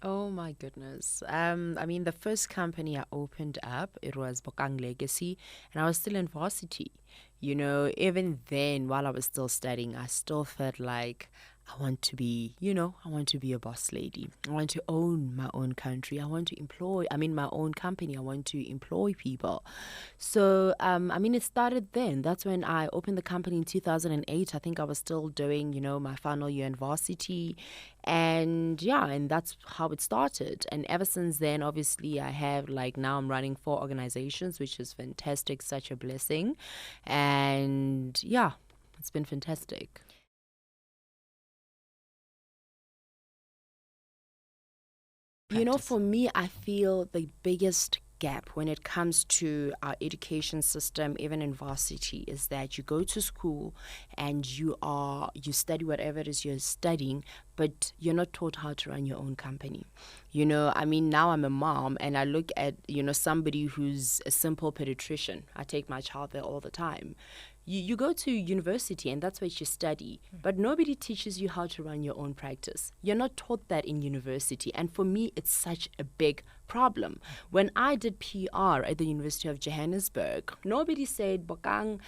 Oh my goodness. I mean, the first company I opened up, it was Bokang Legacy, and I was still in varsity. Even then, while I was still studying, I still felt like I want to be a boss lady. I want to own my own country. My own company. I want to employ people. So, I mean, it started then. That's when I opened the company in 2008. I think I was still doing, my final year in varsity. And yeah, and that's how it started. And ever since then, obviously, I have now I'm running 4 organizations, which is fantastic, such a blessing. And yeah, it's been fantastic. Practice. For me, I feel the biggest gap when it comes to our education system, even in varsity, is that you go to school and you study whatever it is you're studying, but you're not taught how to run your own company. I mean, now I'm a mom and I look at, somebody who's a simple pediatrician. I take my child there all the time. You go to university and that's what you study, but nobody teaches you how to run your own practice. You're not taught that in university. And for me, it's such a big problem. When I did PR at the University of Johannesburg, nobody said, Bokang,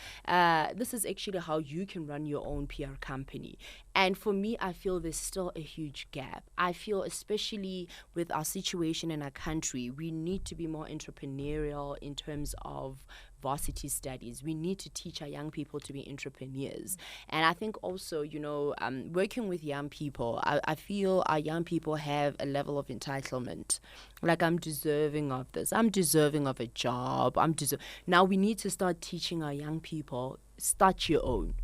this is actually how you can run your own PR company. And for me, I feel there's still a huge gap. I feel, especially with our situation in our country, we need to be more entrepreneurial in terms of varsity studies. We need to teach our young people to be entrepreneurs. And I think also, working with young people, I feel our young people have a level of entitlement. Like, I'm deserving of this. I'm deserving of a job. Now we need to start teaching our young people, start your own.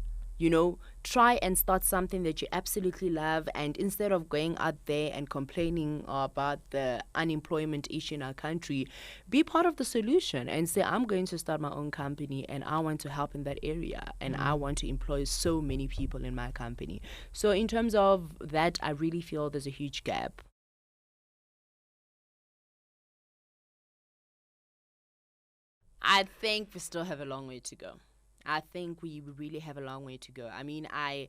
Try and start something that you absolutely love, and instead of going out there and complaining about the unemployment issue in our country, be part of the solution and say, I'm going to start my own company and I want to help in that area and I want to employ so many people in my company. So in terms of that, I really feel there's a huge gap. I think we still have a long way to go. I think we really have a long way to go. I mean, I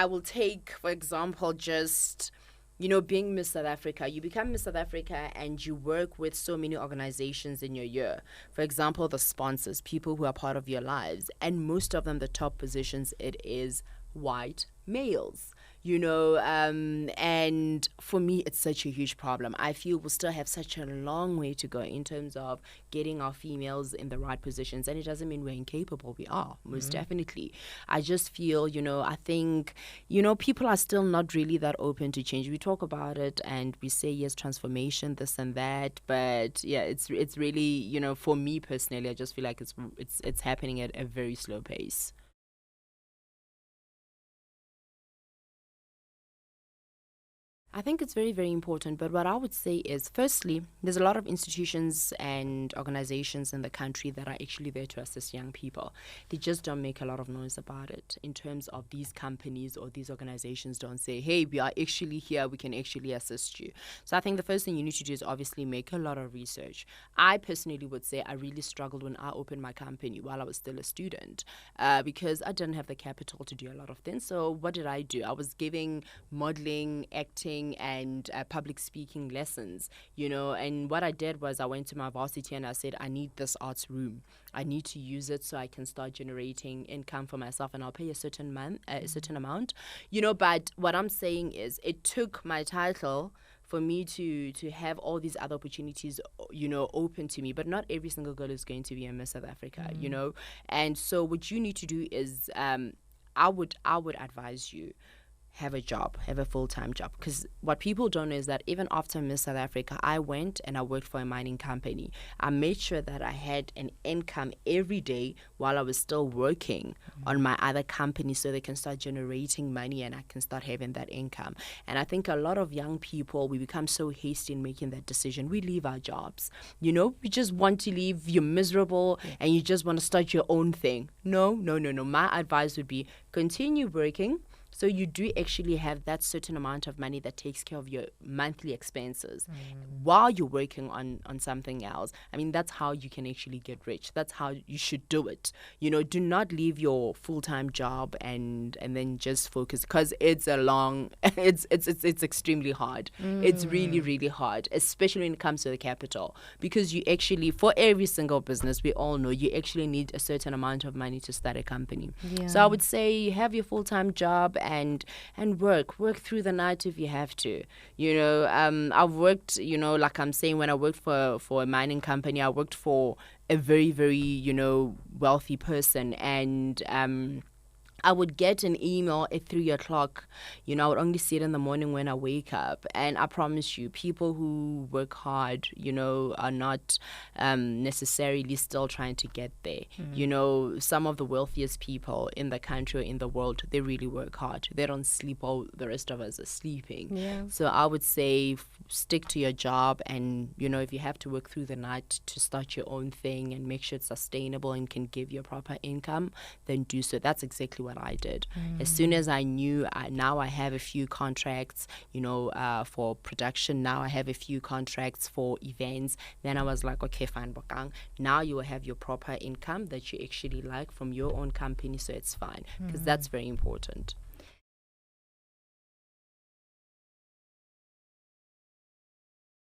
will take, for example, just, being Miss South Africa. You become Miss South Africa and you work with so many organizations in your year. For example, the sponsors, people who are part of your lives. And most of them, the top positions, it is white males. And for me, it's such a huge problem. I feel we'll still have such a long way to go in terms of getting our females in the right positions. And it doesn't mean we're incapable. We are, most definitely. I just feel, I think, people are still not really that open to change. We talk about it and we say, yes, transformation, this and that. But yeah, it's really, for me personally, I just feel like it's happening at a very slow pace. I think it's very, very important. But what I would say is, firstly, there's a lot of institutions and organizations in the country that are actually there to assist young people. They just don't make a lot of noise about it in terms of these companies or these organizations don't say, hey, we are actually here, we can actually assist you. So I think the first thing you need to do is obviously make a lot of research. I personally would say I really struggled when I opened my company while I was still a student because I didn't have the capital to do a lot of things. So what did I do? I was giving modeling, acting, and public speaking lessons, and what I did was I went to my varsity and I said, I need this arts room. I need to use it so I can start generating income for myself, and I'll pay a certain amount, but what I'm saying is it took my title for me to have all these other opportunities, open to me. But not every single girl is going to be a Miss South Africa. And so what you need to do is, I would advise you, have a job, have a full-time job. Because what people don't know is that even after Miss South Africa, I went and I worked for a mining company. I made sure that I had an income every day while I was still working on my other company so they can start generating money and I can start having that income. And I think a lot of young people, we become so hasty in making that decision. We leave our jobs. We just want to leave, you're miserable, and you just want to start your own thing. No. My advice would be continue working, So you do actually have that certain amount of money that takes care of your monthly expenses while you're working on something else. I mean, that's how you can actually get rich. That's how you should do it. Do not leave your full-time job and then just focus, because it's a long, it's extremely hard. It's really, really hard, especially when it comes to the capital, because you actually, for every single business, we all know you actually need a certain amount of money to start a company. Yeah. So I would say have your full-time job and work through the night if you have to. I've worked, like I'm saying, when I worked for a mining company, I worked for a very, very, wealthy person, and I would get an email at 3:00. I would only see it in the morning when I wake up. And I promise you, people who work hard, are not necessarily still trying to get there. Some of the wealthiest people in the country or in the world, they really work hard. They don't sleep while the rest of us are sleeping. Yeah. So I would say stick to your job, and, if you have to work through the night to start your own thing and make sure it's sustainable and can give you a proper income, then do so. That's exactly what I did. As soon as I knew, now I have a few contracts, for production. Now I have a few contracts for events. Then I was like, okay, fine, Bokang. Now you will have your proper income that you actually like from your own company, so it's fine, because that's very important.